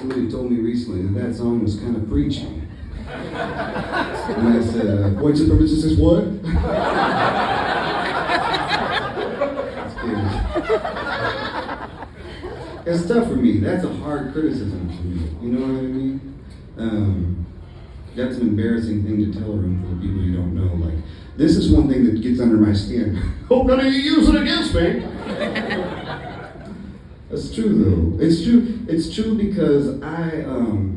Somebody told me recently that song was kind of preachy. And I said, white supremacist is what? It's tough for me. That's a hard criticism for me. You know what I mean? That's an embarrassing thing to tell a room full of people you don't know. Like, this is one thing that gets under my skin. Oh, gonna use it against me? That's true, though. It's true. It's true because I'll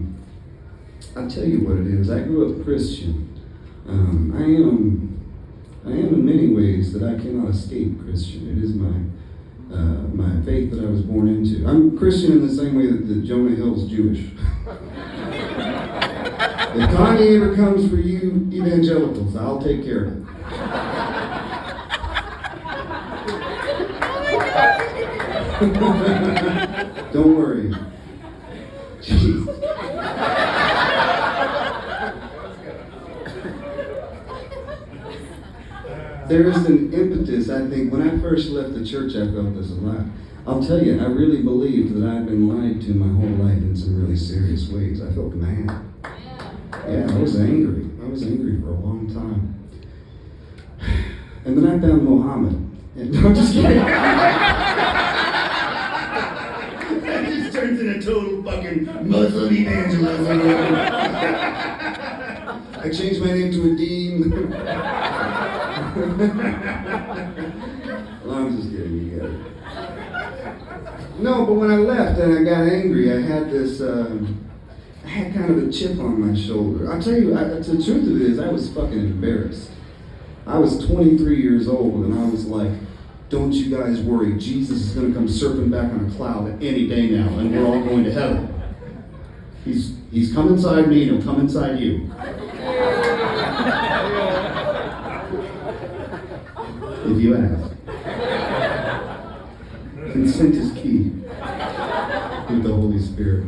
tell you what it is. I grew up Christian. I am in many ways that I cannot escape Christian. It is my faith that I was born into. I'm Christian in the same way that Jonah Hill's Jewish. If Kanye ever comes for you evangelicals, I'll take care of it. Don't worry. Jeez. There is an impetus, I think. When I first left the church, I felt this a lot. I'll tell you, I really believed that I'd been lied to my whole life in some really serious ways. I felt mad. Yeah, I was angry. I was angry for a long time. And then I found Muhammad. And, no, I'm just kidding. That just turns into total fucking Muslim evangelism. I changed my name to Adeem. Well, I'm just kidding, you get it. No, but when I left and I got angry, I had this, I had kind of a chip on my shoulder. I'll tell you, the truth of it is, I was fucking embarrassed. I was 23 years old, and I was like, don't you guys worry, Jesus is going to come surfing back on a cloud any day now, and we're all going to heaven. He's come inside me, and he'll come inside you. If you ask. Consent is key with the Holy Spirit.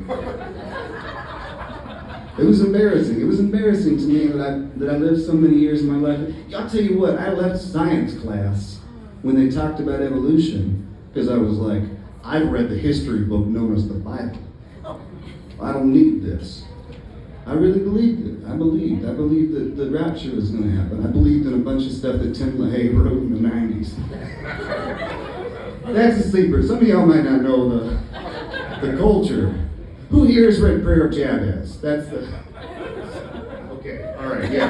It was embarrassing. It was embarrassing to me that I lived so many years of my life. I'll tell you what, I left science class when they talked about evolution because I was like, I've read the history book known as the Bible. I don't need this. I really believed it. I believed that the rapture was going to happen. I believed in a bunch of stuff that Tim LaHaye wrote in the 90s. That's a sleeper. Some of y'all might not know the culture. Who here has read Prayer of Jabez? That's the... Okay, all right, yeah.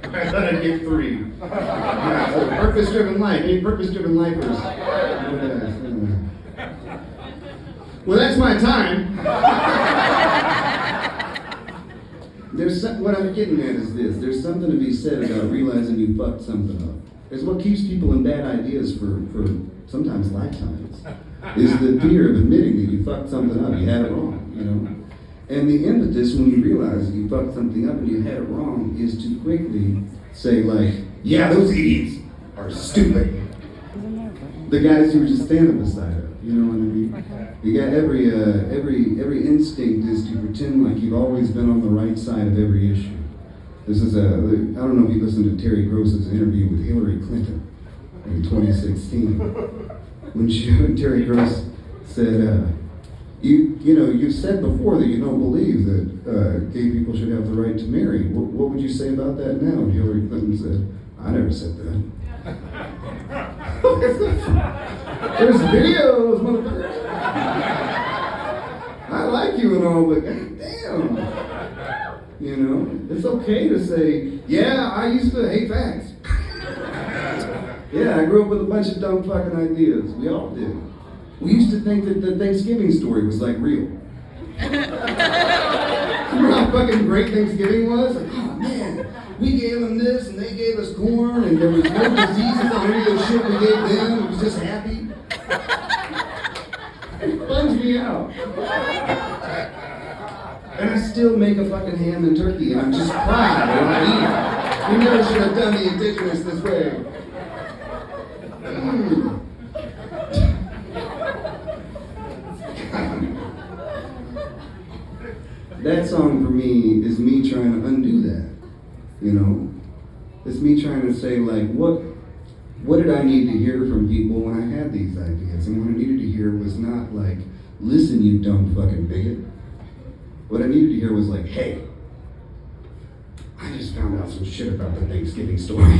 I thought I'd get 3. Yeah, so purpose-driven life. Any purpose-driven lifers? Well, that's my time. What I'm getting at is this. There's something to be said about realizing you fucked something up. It's what keeps people in bad ideas for sometimes lifetimes. Is the fear of admitting that you fucked something up, you had it wrong, you know? And the impetus when you realize that you fucked something up and you had it wrong is to quickly say like, yeah, those idiots are stupid. The guys who were just standing beside her, you know what I mean? You got every instinct is to pretend like you've always been on the right side of every issue. This is I don't know if you listened to Terry Gross's interview with Hillary Clinton in 2016. When Terry Gross said, you've said before that you don't believe that gay people should have the right to marry. What would you say about that now? And Hillary Clinton said, I never said that. There's videos, motherfucker. I like you and all, but goddamn. You know, it's okay to say, yeah, I used to hate facts. Yeah, I grew up with a bunch of dumb fucking ideas. We all did. We used to think that the Thanksgiving story was like real. Remember how fucking great Thanksgiving was? Like, oh man, we gave them this and they gave us corn and there was no diseases on any of the shit we gave them. It was just happy. It bums me out. And I still make a fucking ham and turkey and I'm just proud when I eat it. We never should have done the indigenous this way. That song for me is me trying to undo that, you know? It's me trying to say like, what did I need to hear from people when I had these ideas? And what I needed to hear was not like, listen, you dumb fucking bigot. What I needed to hear was like, hey, I just found out some shit about the Thanksgiving story.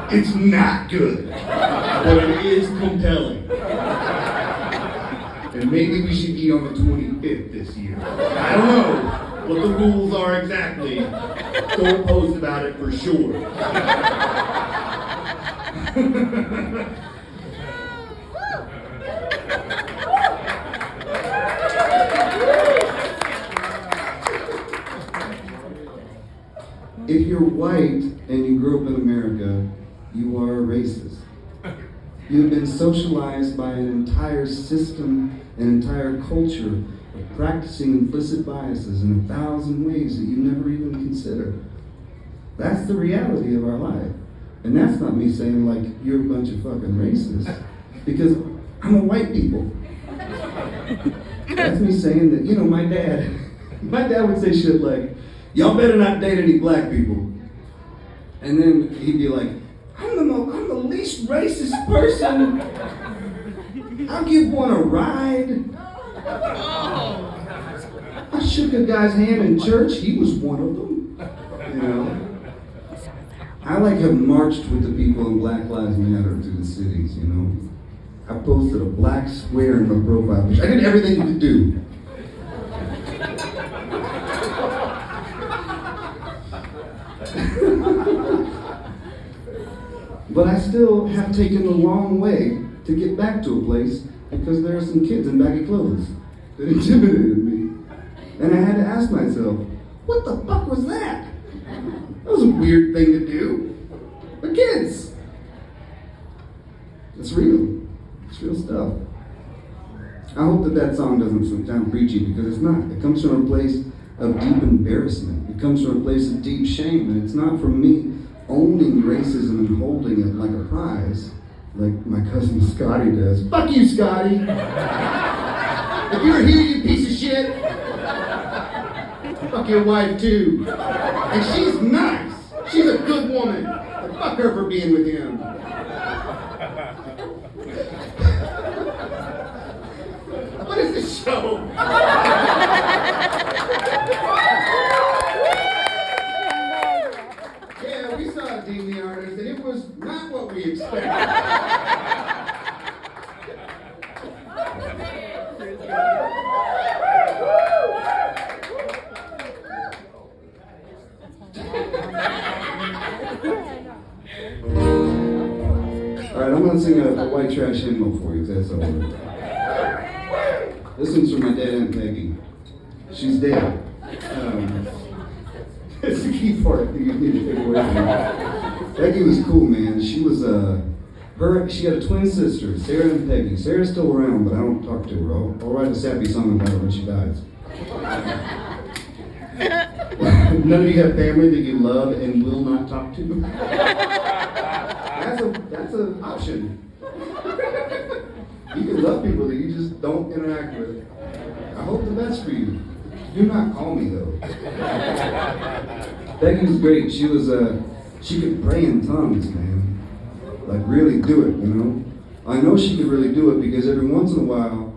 It's not good, but it is compelling. And maybe we should eat on the 25th this year. I don't know what the rules are exactly. Don't post about it for sure. If you're white and you grew up in America, you are a racist. You've been socialized by an entire system, an entire culture of practicing implicit biases in 1,000 ways that you never even consider. That's the reality of our life. And that's not me saying like, you're a bunch of fucking racists, because I'm a white people. That's me saying that, you know, my dad would say shit like, y'all better not date any black people. And then he'd be like, I'm the least racist person. I'll give one a ride. I shook a guy's hand in church. He was one of them. You know? I like have marched with the people in Black Lives Matter through the cities, you know? I posted a black square in my profile picture. I did everything you could do. But I still have taken the long way to get back to a place because there are some kids in baggy clothes that intimidated me. And I had to ask myself, what the fuck was that? That was a weird thing to do. But kids. It's real. It's real stuff. I hope that song doesn't sound preachy, because it's not. It comes from a place of deep embarrassment. It comes from a place of deep shame, and it's not from me owning racism and holding it like a prize, like my cousin Scotty does. Fuck you, Scotty! If you're here, you piece of shit! Fuck your wife, too. And she's nice. She's a good woman. But fuck her for being with him. What is this show? Yeah, we saw Adeem the artist, and it was not what we expected. Alright, I'm gonna sing a white trash hymnal for you, if that's all right. This one's from my dad, Aunt Peggy. She's dead. That's the key part that you need to take away from me. Peggy was cool, man. She was she had a twin sister, Sarah and Peggy. Sarah's still around, but I don't talk to her. I'll write a sappy song about her when she dies. None of you have family that you love and will not talk to? That's an option. You can love people that you just don't interact with. I hope the best for you. Do not call me though. Becky was great. She could pray in tongues, man. Like really do it, you know? I know she could really do it because every once in a while,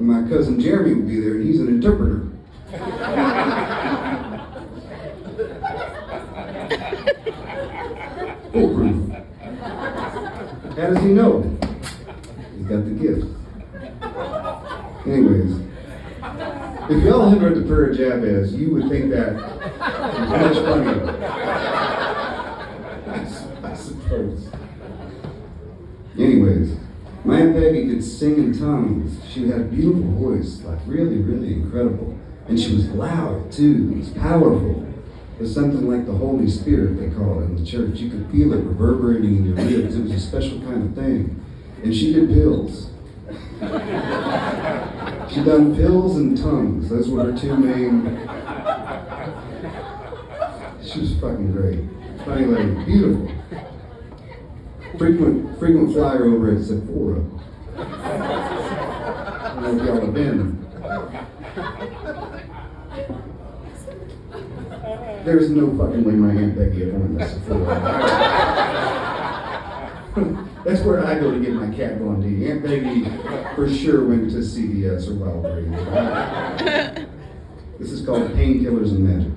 my cousin Jeremy would be there and he's an interpreter. Foolproof. How does he know? He's got the gift. Anyways, if y'all had read the prayer of Jabez, you would think that was much funnier. I suppose. Anyways, my Aunt Peggy could sing in tongues. She had a beautiful voice, like really, really incredible. And she was loud too. It was powerful. It was something like the Holy Spirit, they call it in the church. You could feel it reverberating in your ribs. It was a special kind of thing. And she did pills. She done pills and tongues. Those were her two main. She was fucking great. Funny lady, beautiful. Frequent flyer over at Sephora. I don't know if y'all have been. There's no fucking way my Aunt Becky had won this Sephora. That's where I go to get my Kat Von D. Aunt Peggy for sure went to CVS or Walgreens. This is called Painkillers and Magic.